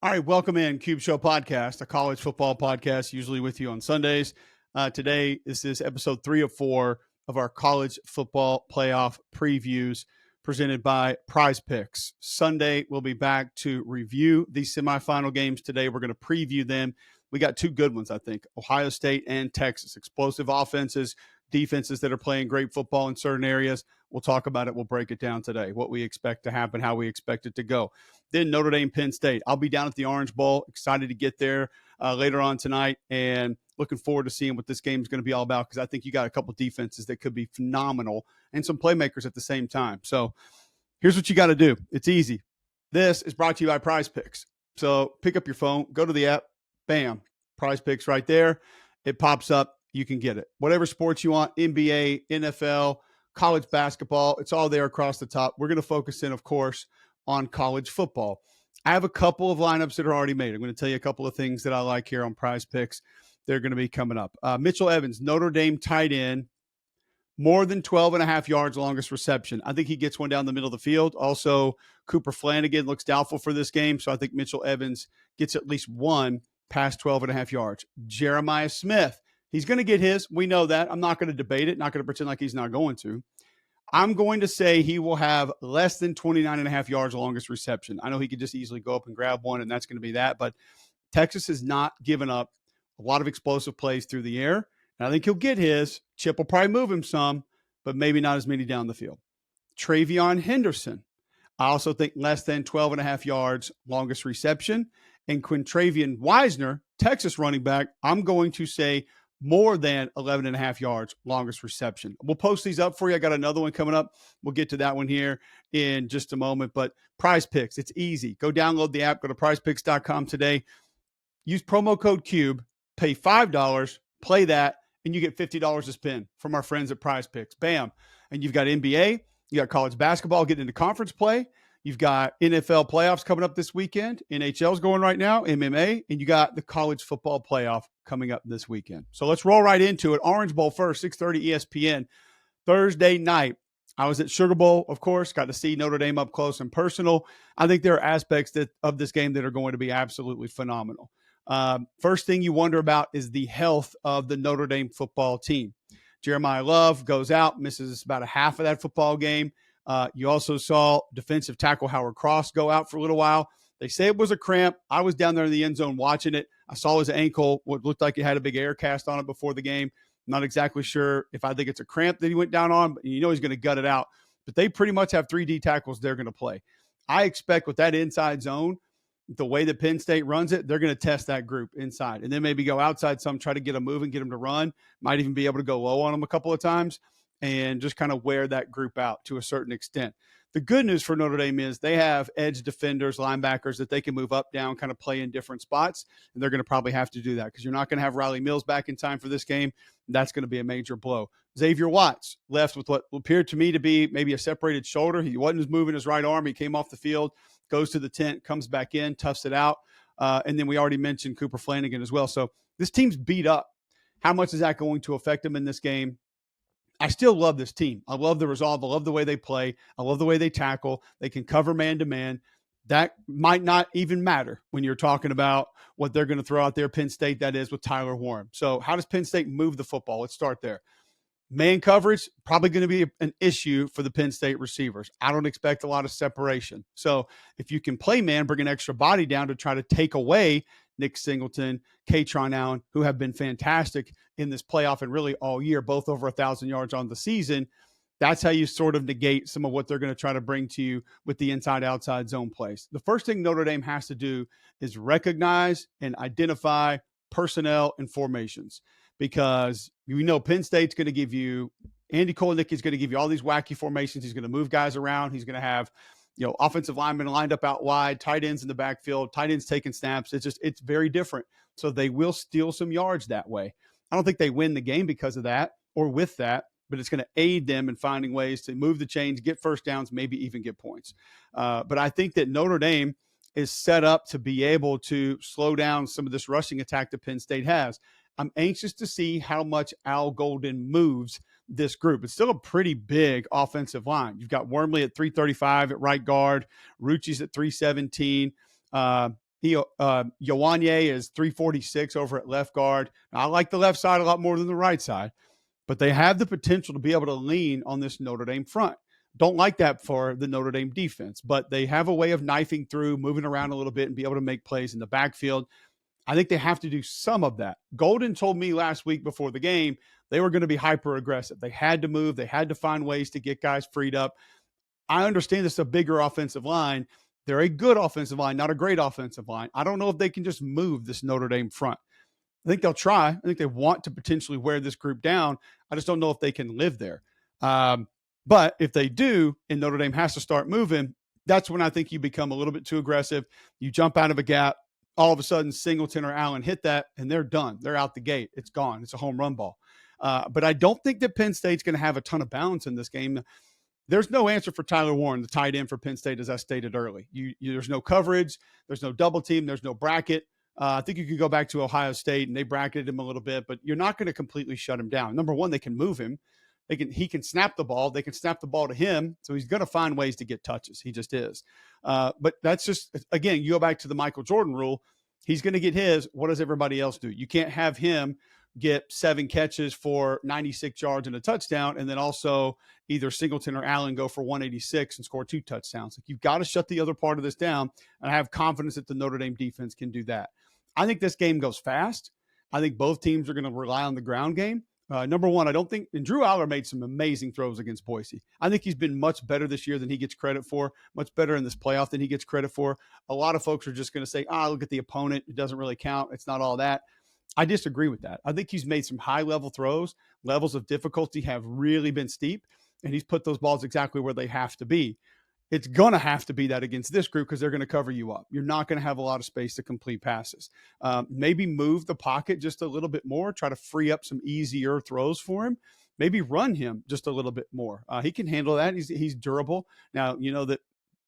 All right, welcome in Cube Show Podcast, a college football podcast, usually with you on Sundays. Today, this is episode 3 of 4 of our college football playoff previews presented by PrizePicks. Sunday, we'll be back to review these semifinal games. Today, we're going to preview them. We got two good ones, I think, Ohio State and Texas. Explosive offenses, defenses that are playing great football in certain areas. We'll talk about it. We'll break it down today, what we expect to happen, how we expect it to go. Then Notre Dame, Penn State. I'll be down at the Orange Bowl. Excited to get there later on tonight and looking forward to seeing what this game is going to be all about because I think you got a couple defenses that could be phenomenal and some playmakers at the same time. So here's what you got to do. It's easy. This is brought to you by PrizePicks. So pick up your phone, go to the app, bam, PrizePicks right there. It pops up. You can get it. Whatever sports you want, NBA, NFL, college basketball, it's all there across the top. We're going to focus in, of course, on college football. I have a couple of lineups that are already made. I'm going to tell you a couple of things that I like here on PrizePicks. They're going to be coming up. Mitchell Evans, Notre Dame tight end, more than 12.5 yards longest reception. I think he gets one down the middle of the field. Also, Cooper Flanagan looks doubtful for this game, so I think Mitchell Evans gets at least one past 12.5 yards. Jeremiah Smith, he's going to get his. We know that. I'm not going to debate it, not going to pretend like he's not going to. I'm going to say he will have less than 29.5 yards longest reception. I know he could just easily go up and grab one, and that's going to be that. But Texas has not given up a lot of explosive plays through the air. And I think he'll get his. Chip will probably move him some, but maybe not as many down the field. Travion Henderson. I also think less than 12.5 yards longest reception. And Quintravian Wisner, Texas running back, I'm going to say more than 11.5 yards longest reception. We'll post these up for you. I got another one coming up. We'll get to that one here in just a moment. But PrizePicks, it's easy. Go download the app. Go to prizepicks.com today. Use promo code CUBE. Pay $5. Play that. And you get $50 to spend from our friends at PrizePicks. Bam. And you've got NBA. You got college basketball getting into conference play. You've got NFL playoffs coming up this weekend. NHL's going right now, MMA, and you got the college football playoff coming up this weekend. So let's roll right into it. Orange Bowl first, 6:30 ESPN. Thursday night, I was at Sugar Bowl, of course, got to see Notre Dame up close and personal. I think there are aspects of this game that are going to be absolutely phenomenal. First thing you wonder about is the health of the Notre Dame football team. Jeremiah Love goes out, misses about a half of that football game. You also saw defensive tackle Howard Cross go out for a little while. They say it was a cramp. I was down there in the end zone watching it. I saw his ankle, what looked like it had a big air cast on it before the game. Not exactly sure if I think it's a cramp that he went down on, but you know he's going to gut it out. But they pretty much have 3 D tackles they're going to play. I expect with that inside zone, the way that Penn State runs it, they're going to test that group inside and then maybe go outside some, try to get them moving, get them to run. Might even be able to go low on them a couple of times and just kind of wear that group out to a certain extent. The good news for Notre Dame is they have edge defenders, linebackers that they can move up, down, kind of play in different spots, and they're going to probably have to do that because you're not going to have Riley Mills back in time for this game. That's going to be a major blow. Xavier Watts left with what appeared to me to be maybe a separated shoulder. He wasn't moving his right arm. He came off the field, goes to the tent, comes back in, toughs it out. And then we already mentioned Cooper Flanagan as well. So this team's beat up. How much is that going to affect them in this game? I still love this team. I love the resolve. I love the way they play. I love the way they tackle. They can cover man-to-man. That might not even matter when you're talking about what they're going to throw out there, Penn State, that is, with Tyler Warren. So how does Penn State move the football? Let's start there. Man coverage, probably going to be an issue for the Penn State receivers. I don't expect a lot of separation. So if you can play man, bring an extra body down to try to take away Nick Singleton, Katron Allen, who have been fantastic in this playoff and really all year, both over 1,000 yards on the season. That's how you sort of negate some of what they're going to try to bring to you with the inside-outside zone plays. The first thing Notre Dame has to do is recognize and identify personnel and formations because you know Penn State's going to give you – Andy Kolnick is going to give you all these wacky formations. He's going to move guys around. He's going to have – offensive linemen lined up out wide, tight ends in the backfield, tight ends taking snaps. It's very different. So they will steal some yards that way. I don't think they win the game because of that or with that, but it's going to aid them in finding ways to move the chains, get first downs, maybe even get points. But I think that Notre Dame is set up to be able to slow down some of this rushing attack that Penn State has. I'm anxious to see how much Al Golden moves this group. It's still a pretty big offensive line. You've got Wormley at 335 at right guard, Rucci's at 317. Ioane is 346 over at left guard. Now, I like the left side a lot more than the right side, but they have the potential to be able to lean on this Notre Dame front. Don't like that for the Notre Dame defense, but they have a way of knifing through, moving around a little bit, and be able to make plays in the backfield. I think they have to do some of that. Golden told me last week before the game they were going to be hyper aggressive. They had to move. They had to find ways to get guys freed up. I understand this is a bigger offensive line. They're a good offensive line, not a great offensive line. I don't know if they can just move this Notre Dame front. I think they'll try. I think they want to potentially wear this group down. I just don't know if they can live there. But if they do, and Notre Dame has to start moving, that's when I think you become a little bit too aggressive. You jump out of a gap. All of a sudden, Singleton or Allen hit that, and they're done. They're out the gate. It's gone. It's a home run ball. But I don't think that Penn State's going to have a ton of balance in this game. There's no answer for Tyler Warren, the tight end for Penn State, as I stated early. There's no coverage. There's no double team. There's no bracket. I think you could go back to Ohio State, and they bracketed him a little bit, but you're not going to completely shut him down. Number one, they can move him. He can snap the ball. They can snap the ball to him, so he's going to find ways to get touches. He just is. But that's just, again, you go back to the Michael Jordan rule. He's going to get his. What does everybody else do? You can't have him get 7 catches for 96 yards and a touchdown, and then also either Singleton or Allen go for 186 and score 2 touchdowns. Like, you've got to shut the other part of this down, and I have confidence that the Notre Dame defense can do that. I think this game goes fast. I think both teams are going to rely on the ground game. Number one, I don't think – and Drew Aller made some amazing throws against Boise. I think he's been much better this year than he gets credit for, much better in this playoff than he gets credit for. A lot of folks are just going to say, look at the opponent. It doesn't really count. It's not all that. I disagree with that. I think he's made some high-level throws. Levels of difficulty have really been steep, and he's put those balls exactly where they have to be. It's going to have to be that against this group because they're going to cover you up. You're not going to have a lot of space to complete passes. Maybe move the pocket just a little bit more, try to free up some easier throws for him. Maybe run him just a little bit more. He can handle that. He's durable. Now, you know that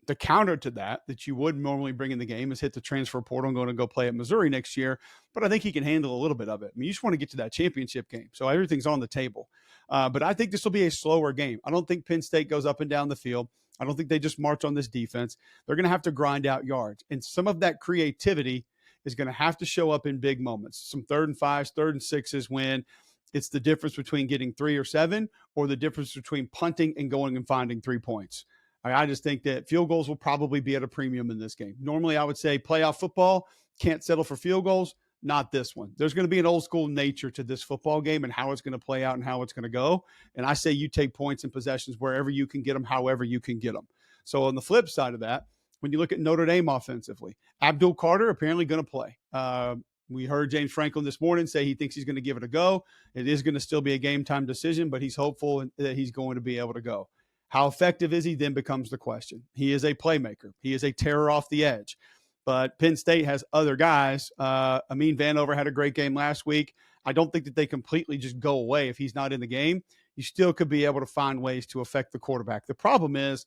the counter to that you would normally bring in the game is hit the transfer portal and going to go play at Missouri next year. But I think he can handle a little bit of it. I mean, you just want to get to that championship game. So everything's on the table. But I think this will be a slower game. I don't think Penn State goes up and down the field. I don't think they just march on this defense. They're going to have to grind out yards. And some of that creativity is going to have to show up in big moments. Some 3rd and 5s, 3rd and 6s when it's the difference between getting 3 or 7 or the difference between punting and going and finding 3 points. I just think that field goals will probably be at a premium in this game. Normally, I would say playoff football, can't settle for field goals. Not this one. There's going to be an old school nature to this football game and how it's going to play out and how it's going to go. And I say you take points and possessions wherever you can get them, however you can get them. So on the flip side of that, when you look at Notre Dame offensively, Abdul Carter apparently going to play. We heard James Franklin this morning say he thinks he's going to give it a go. It is going to still be a game time decision, but he's hopeful that he's going to be able to go. How effective is he then becomes the question. He is a playmaker. He is a terror off the edge. But Penn State has other guys. Amin Vanover had a great game last week. I don't think that they completely just go away if he's not in the game. You still could be able to find ways to affect the quarterback. The problem is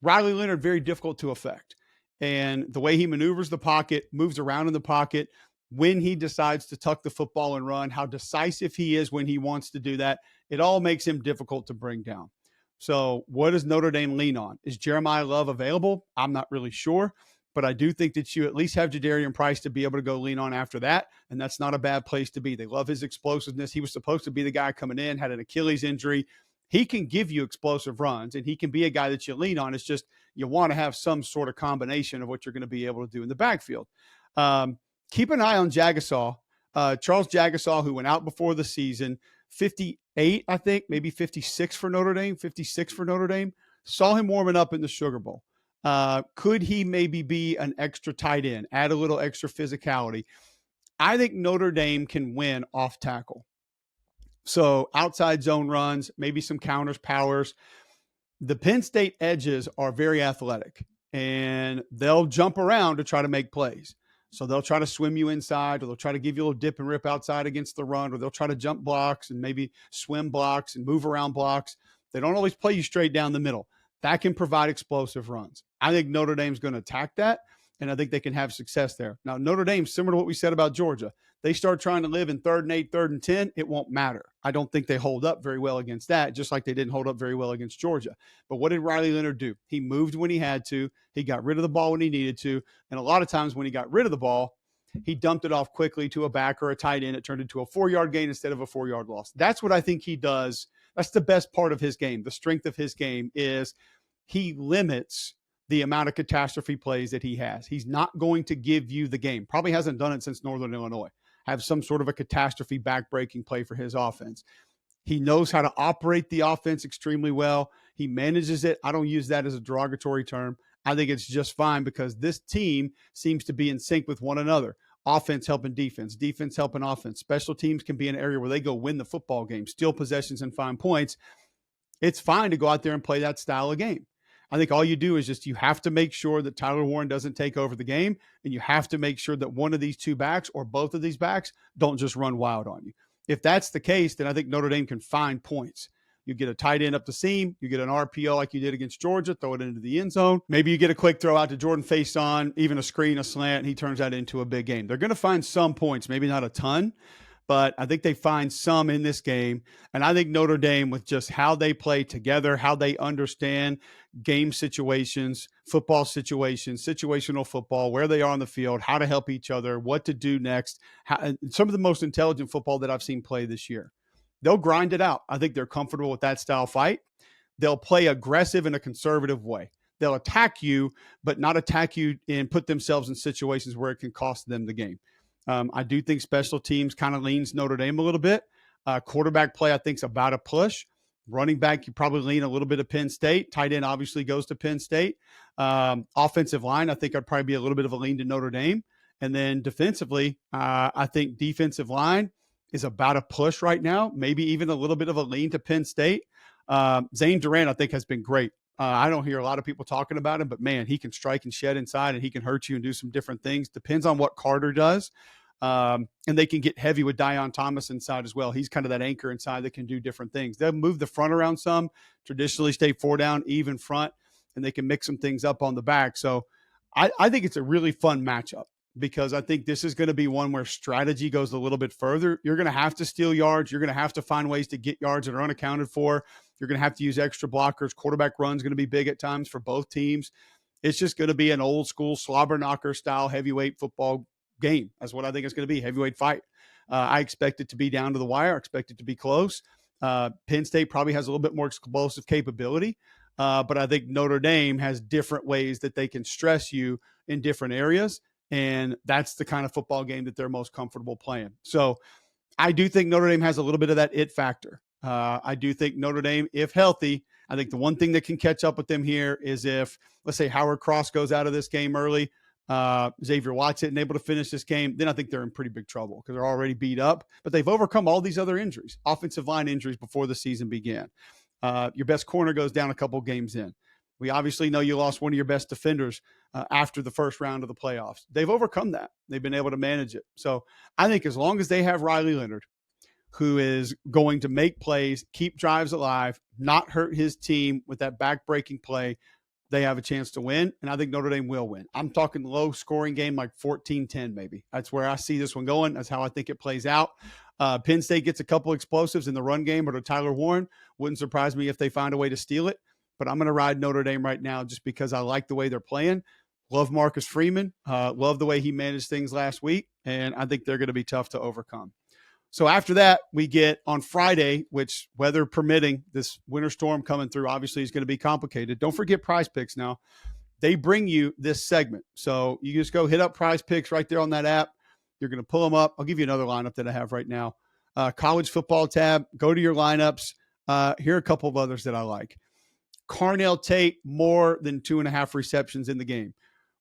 Riley Leonard, very difficult to affect. And the way he maneuvers the pocket, moves around in the pocket, when he decides to tuck the football and run, how decisive he is when he wants to do that, it all makes him difficult to bring down. So what does Notre Dame lean on? Is Jeremiah Love available? I'm not really sure. But I do think that you at least have Jadarian Price to be able to go lean on after that, and that's not a bad place to be. They love his explosiveness. He was supposed to be the guy coming in, had an Achilles injury. He can give you explosive runs, and he can be a guy that you lean on. It's just you want to have some sort of combination of what you're going to be able to do in the backfield. Keep an eye on Jagasaw. Charles Jagasaw, who went out before the season, 58, I think, maybe 56 for Notre Dame, 56 for Notre Dame. Saw him warming up in the Sugar Bowl. Could he maybe be an extra tight end, add a little extra physicality? I think Notre Dame can win off tackle. So outside zone runs, maybe some counters, powers. The Penn State edges are very athletic, and they'll jump around to try to make plays. So they'll try to swim you inside, or they'll try to give you a little dip and rip outside against the run, or they'll try to jump blocks and maybe swim blocks and move around blocks. They don't always play you straight down the middle. That can provide explosive runs. I think Notre Dame's going to attack that, and I think they can have success there. Now, Notre Dame, similar to what we said about Georgia, they start trying to live in 3rd and 8, 3rd and 10, it won't matter. I don't think they hold up very well against that, just like they didn't hold up very well against Georgia. But what did Riley Leonard do? He moved when he had to. He got rid of the ball when he needed to. And a lot of times when he got rid of the ball, he dumped it off quickly to a back or a tight end. It turned into a 4-yard gain instead of a 4-yard loss. That's what I think he does. That's the best part of his game. The strength of his game is he limits the amount of catastrophe plays that he has. He's not going to give you the game. Probably hasn't done it since Northern Illinois. Have some sort of a catastrophe back-breaking play for his offense. He knows how to operate the offense extremely well. He manages it. I don't use that as a derogatory term. I think it's just fine because this team seems to be in sync with one another. Offense helping defense, defense helping offense. Special teams can be an area where they go win the football game, steal possessions and find points. It's fine to go out there and play that style of game. I think all you do is just you have to make sure that Tyler Warren doesn't take over the game, and you have to make sure that one of these two backs or both of these backs don't just run wild on you. If that's the case, then I think Notre Dame can find points. You get a tight end up the seam. You get an RPO like you did against Georgia, throw it into the end zone. Maybe you get a quick throw out to Jordan face on, even a screen, a slant, and he turns that into a big game. They're going to find some points, maybe not a ton, but I think they find some in this game. And I think Notre Dame, with just how they play together, how they understand game situations, football situations, situational football, where they are on the field, how to help each other, what to do next, some of the most intelligent football that I've seen play this year. They'll grind it out. I think they're comfortable with that style fight. They'll play aggressive in a conservative way. They'll attack you, but not attack you and put themselves in situations where it can cost them the game. I do think special teams kind of leans Notre Dame a little bit. Quarterback play, I think, is about a push. Running back, you probably lean a little bit of Penn State. Tight end obviously goes to Penn State. Offensive line, I think I'd probably be a little bit of a lean to Notre Dame. And then defensively, I think defensive line is about a push right now, maybe even a little bit of a lean to Penn State. Zane Durant, I think, has been great. I don't hear a lot of people talking about him, but man, he can strike and shed inside, and he can hurt you and do some different things. Depends on what Carter does. And they can get heavy with Dion Thomas inside as well. He's kind of that anchor inside that can do different things. They'll move the front around some, traditionally stay 4 down, even front, and they can mix some things up on the back. So I think it's a really fun matchup because I think this is going to be one where strategy goes a little bit further. You're going to have to steal yards. You're going to have to find ways to get yards that are unaccounted for. You're going to have to use extra blockers. Quarterback run's going to be big at times for both teams. It's just going to be an old school slobber knocker style heavyweight football game. That's what I think it's going to be, heavyweight fight. I expect it to be down to the wire. I expect it to be close. Penn State probably has a little bit more explosive capability, but I think Notre Dame has different ways that they can stress you in different areas, and that's the kind of football game that they're most comfortable playing. So I do think Notre Dame has a little bit of that it factor. I do think Notre Dame, if healthy, I think the one thing that can catch up with them here is if, let's say, Howard Cross goes out of this game early, Xavier Watts isn't able to finish this game, then I think they're in pretty big trouble because they're already beat up. But they've overcome all these other injuries, offensive line injuries before the season began. Your best corner goes down a couple games in. We obviously know you lost one of your best defenders after the first round of the playoffs. They've overcome that. They've been able to manage it. So I think as long as they have Riley Leonard, who is going to make plays, keep drives alive, not hurt his team with that back-breaking play, they have a chance to win, and I think Notre Dame will win. I'm talking low-scoring game, like 14-10 maybe. That's where I see this one going. That's how I think it plays out. Penn State gets a couple explosives in the run game or to Tyler Warren. Wouldn't surprise me if they find a way to steal it, but I'm going to ride Notre Dame right now just because I like the way they're playing. Love Marcus Freeman. Love the way he managed things last week, and I think they're going to be tough to overcome. So after that, we get on Friday, which weather permitting, this winter storm coming through obviously is going to be complicated. Don't forget PrizePicks now. They bring you this segment. So you just go hit up PrizePicks right there on that app. You're going to pull them up. I'll give you another lineup that I have right now. College football tab. Go to your lineups. Here are a couple of others that I like. Carnell Tate, more than 2.5 receptions in the game.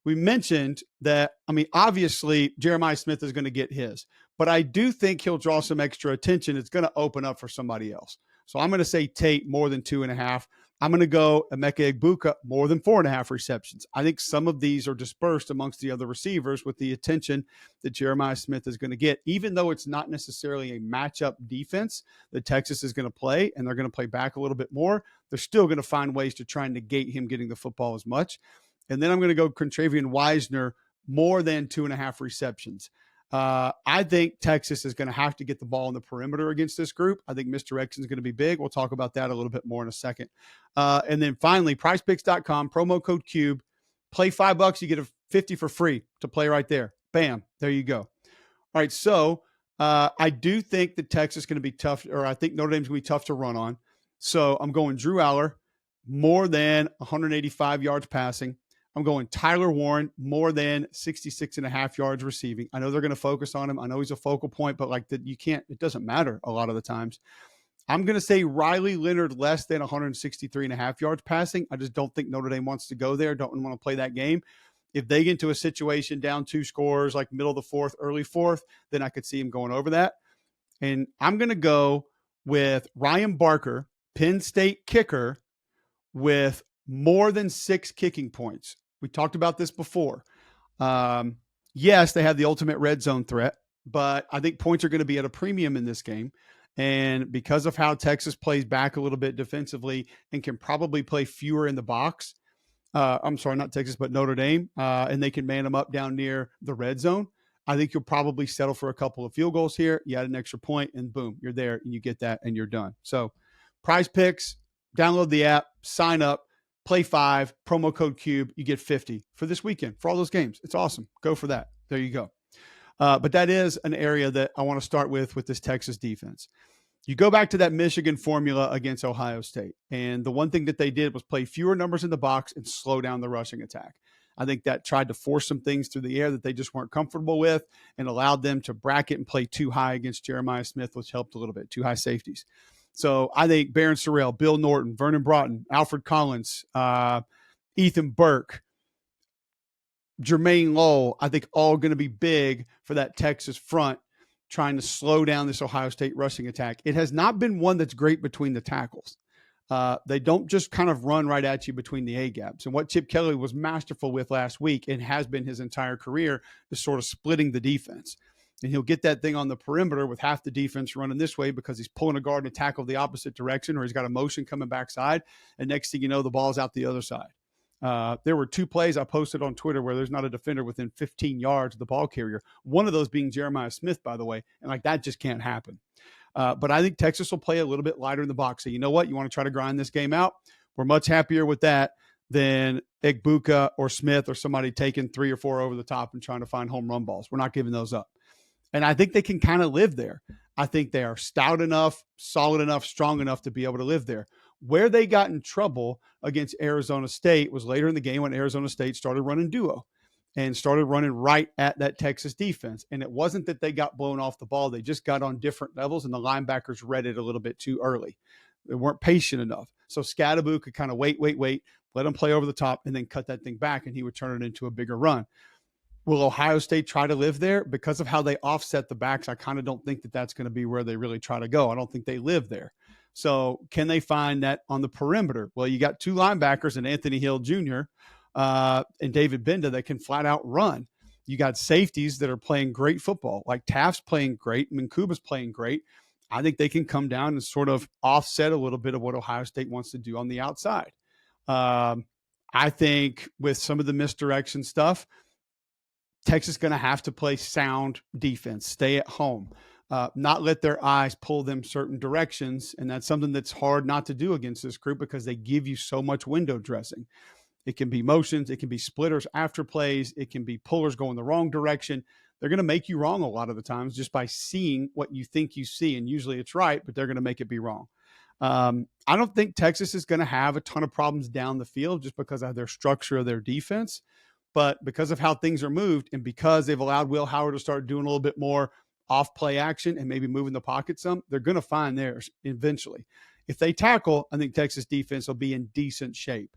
We mentioned that, obviously Jeremiah Smith is going to get his, but I do think he'll draw some extra attention. It's going to open up for somebody else. So I'm going to say Tate more than 2.5. I'm going to go Emeka Egbuka more than 4.5 receptions. I think some of these are dispersed amongst the other receivers with the attention that Jeremiah Smith is going to get, even though it's not necessarily a matchup defense that Texas is going to play, and they're going to play back a little bit more. They're still going to find ways to try and negate him getting the football as much. And then I'm going to go Contravian Wisner more than 2.5 receptions. I think Texas is going to have to get the ball in the perimeter against this group. I think misdirection is going to be big. We'll talk about that a little bit more in a second. And then finally, PrizePicks.com, promo code CUBE. Play $5, you get a 50 for free to play right there. Bam, there you go. All right, so I do think that Texas is going to be tough, or I think Notre Dame's going to be tough to run on. So I'm going Drew Aller, more than 185 yards passing. I'm going Tyler Warren, more than 66.5 yards receiving. I know they're going to focus on him. I know he's a focal point, but it doesn't matter a lot of the times. I'm going to say Riley Leonard, less than 163.5 yards passing. I just don't think Notre Dame wants to go there. Don't want to play that game. If they get into a situation down 2 scores, like middle of the fourth, early fourth, then I could see him going over that. And I'm going to go with Ryan Barker, Penn State kicker, with more than 6 kicking points. We talked about this before. Yes, they have the ultimate red zone threat, but I think points are going to be at a premium in this game. And because of how Texas plays back a little bit defensively and can probably play fewer in the box, I'm sorry, not Texas, but Notre Dame, and they can man them up down near the red zone, I think you'll probably settle for a couple of field goals here. You add an extra point, and boom, you're there, and you get that, and you're done. So PrizePicks, download the app, sign up, play 5, promo code CUBE, you get 50 for this weekend, for all those games. It's awesome. Go for that. There you go. But that is an area that I want to start with this Texas defense. You go back to that Michigan formula against Ohio State, and the one thing that they did was play fewer numbers in the box and slow down the rushing attack. I think that tried to force some things through the air that they just weren't comfortable with and allowed them to bracket and play too high against Jeremiah Smith, which helped a little bit, too high safeties. So I think Barron Sorrell, Bill Norton, Vernon Broughton, Alfred Collins, Ethan Burke, Jermaine Lowell, I think all going to be big for that Texas front, trying to slow down this Ohio State rushing attack. It has not been one that's great between the tackles. They don't just kind of run right at you between the A-gaps. And what Chip Kelly was masterful with last week and has been his entire career is sort of splitting the defense. And he'll get that thing on the perimeter with half the defense running this way because he's pulling a guard to tackle the opposite direction, or he's got a motion coming backside. And next thing you know, the ball's out the other side. There were 2 plays I posted on Twitter where there's not a defender within 15 yards of the ball carrier. One of those being Jeremiah Smith, by the way. And that just can't happen. But I think Texas will play a little bit lighter in the box. So you know what? You want to try to grind this game out? We're much happier with that than Egbuka or Smith or somebody taking 3 or 4 over the top and trying to find home run balls. We're not giving those up. And I think they can kind of live there. I think they are stout enough, solid enough, strong enough to be able to live there. Where they got in trouble against Arizona State was later in the game when Arizona State started running duo and started running right at that Texas defense. And it wasn't that they got blown off the ball. They just got on different levels, and the linebackers read it a little bit too early. They weren't patient enough. So Scadaboo could kind of wait, let him play over the top, and then cut that thing back, and he would turn it into a bigger run. Will Ohio State try to live there? Because of how they offset the backs, I kind of don't think that that's going to be where they really try to go. I don't think they live there. So can they find that on the perimeter? Well, you got 2 linebackers and Anthony Hill Jr. And David Benda that can flat out run. You got safeties that are playing great football, like Taft's playing great, Mancuba's playing great. I think they can come down and sort of offset a little bit of what Ohio State wants to do on the outside. I think with some of the misdirection stuff, Texas is going to have to play sound defense, stay at home, not let their eyes pull them certain directions. And that's something that's hard not to do against this group because they give you so much window dressing. It can be motions. It can be splitters after plays. It can be pullers going the wrong direction. They're going to make you wrong a lot of the times just by seeing what you think you see. And usually it's right, but they're going to make it be wrong. I don't think Texas is going to have a ton of problems down the field just because of their structure of their defense. But because of how things are moved and because they've allowed Will Howard to start doing a little bit more off-play action and maybe moving the pocket some, they're going to find theirs eventually. If they tackle, I think Texas defense will be in decent shape.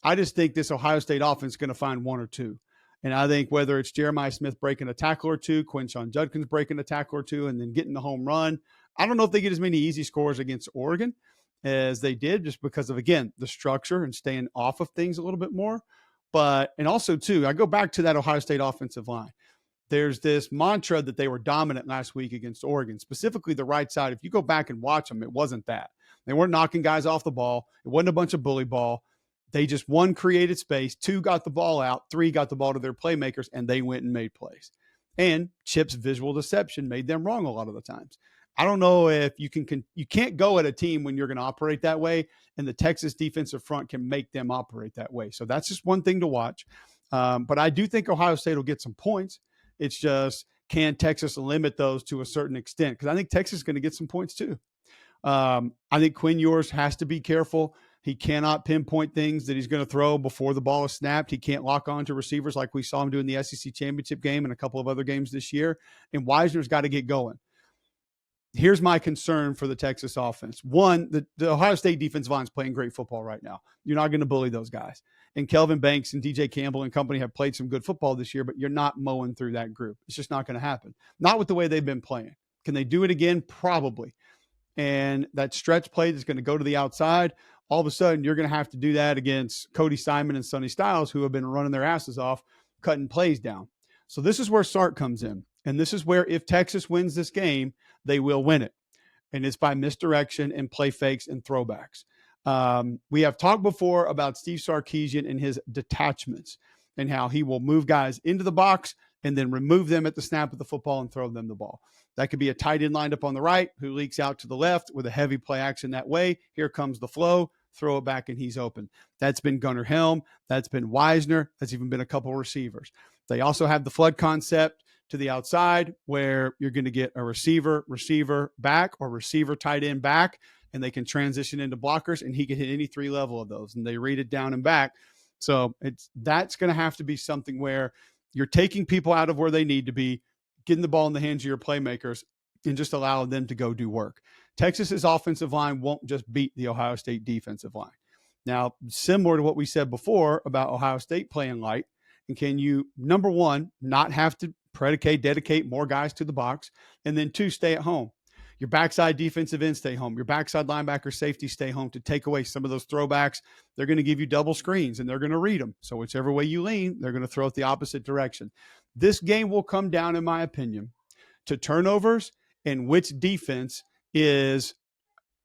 I just think this Ohio State offense is going to find 1 or 2. And I think whether it's Jeremiah Smith breaking a tackle or 2, Quinshon Judkins breaking a tackle or 2, and then getting the home run, I don't know if they get as many easy scores against Oregon as they did just because of, again, the structure and staying off of things a little bit more. And also, too, I go back to that Ohio State offensive line. There's this mantra that they were dominant last week against Oregon, specifically the right side. If you go back and watch them, it wasn't that. They weren't knocking guys off the ball. It wasn't a bunch of bully ball. They just, one, created space, two, got the ball out, three, got the ball to their playmakers, and they went and made plays. And Chip's visual deception made them wrong a lot of the times. I don't know if you can't go at a team when you're going to operate that way, and the Texas defensive front can make them operate that way. So that's just one thing to watch. But I do think Ohio State will get some points. It's just, can Texas limit those to a certain extent? Because I think Texas is going to get some points too. I think Quinn Ewers has to be careful. He cannot pinpoint things that he's going to throw before the ball is snapped. He can't lock on to receivers like we saw him do in the SEC championship game and a couple of other games this year. And Wisner's got to get going. Here's my concern for the Texas offense. One, the Ohio State defensive line is playing great football right now. You're not going to bully those guys. And Kelvin Banks and DJ Campbell and company have played some good football this year, but you're not mowing through that group. It's just not going to happen. Not with the way they've been playing. Can they do it again? Probably. And that stretch play that's going to go to the outside, all of a sudden you're going to have to do that against Cody Simon and Sonny Styles, who have been running their asses off, cutting plays down. So this is where Sark comes in. And this is where, if Texas wins this game, they will win it. And it's by misdirection and play fakes and throwbacks. We have talked before about Steve Sarkisian and his detachments and how he will move guys into the box and then remove them at the snap of the football and throw them the ball. That could be a tight end lined up on the right who leaks out to the left with a heavy play action that way. Here comes the flow, throw it back, and he's open. That's been Gunnar Helm. That's been Wisner. That's even been a couple of receivers. They also have the flood concept to the outside where you're going to get a receiver back, or receiver tight end back, and they can transition into blockers, and he can hit any three level of those, and they read it down and back. So that's going to have to be something where you're taking people out of where they need to be, getting the ball in the hands of your playmakers, and just allowing them to go do work. Texas's offensive line won't just beat the Ohio State defensive line. Now, similar to what we said before about Ohio State playing light, and can you, number one, not have to dedicate more guys to the box, and then two, stay at home. Your backside defensive end, stay home. Your backside linebacker, safety, stay home to take away some of those throwbacks. They're going to give you double screens, and they're going to read them. So whichever way you lean, they're going to throw it the opposite direction. This game will come down, in my opinion, to turnovers and which defense is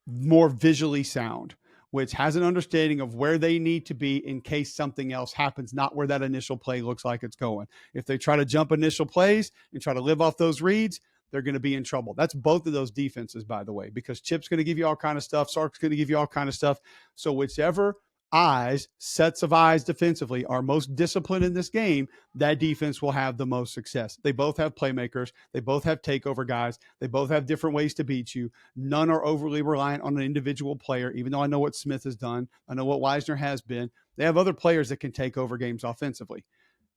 more visually sound, which has an understanding of where they need to be in case something else happens, not where that initial play looks like it's going. If they try to jump initial plays and try to live off those reads, they're going to be in trouble. That's both of those defenses, by the way, because Chip's going to give you all kind of stuff. Sark's going to give you all kind of stuff. So whichever sets of eyes defensively are most disciplined in this game, that defense will have the most success. They both have playmakers. They both have takeover guys. They both have different ways to beat you. None are overly reliant on an individual player, even though I know what Smith has done. I know what Wisner has been. They have other players that can take over games offensively.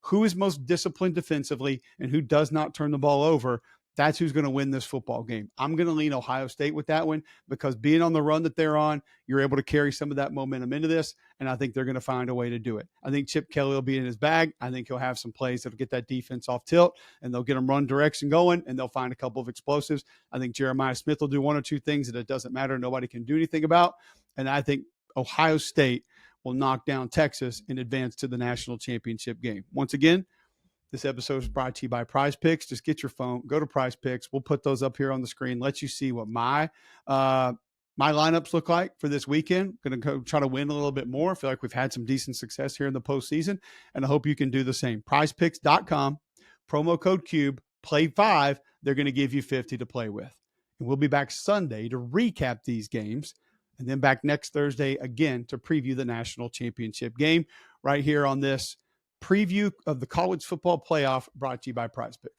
Who is most disciplined defensively and who does not turn the ball over? That's who's going to win this football game. I'm going to lean Ohio State with that one, because being on the run that they're on, you're able to carry some of that momentum into this, and I think they're going to find a way to do it. I think Chip Kelly will be in his bag. I think he'll have some plays that'll get that defense off tilt, and they'll get them run direction going, and they'll find a couple of explosives. I think Jeremiah Smith will do one or two things that it doesn't matter, nobody can do anything about, and I think Ohio State will knock down Texas and advance to the national championship game. Once again, this episode is brought to you by PrizePicks. Just get your phone, go to PrizePicks. We'll put those up here on the screen, let you see what my lineups look like for this weekend. Going to go try to win a little bit more. I feel like we've had some decent success here in the postseason, and I hope you can do the same. PrizePicks.com, promo code CUBE, play 5. They're going to give you 50 to play with. And we'll be back Sunday to recap these games, and then back next Thursday again to preview the national championship game right here on this preview of the college football playoff, brought to you by PrizePicks.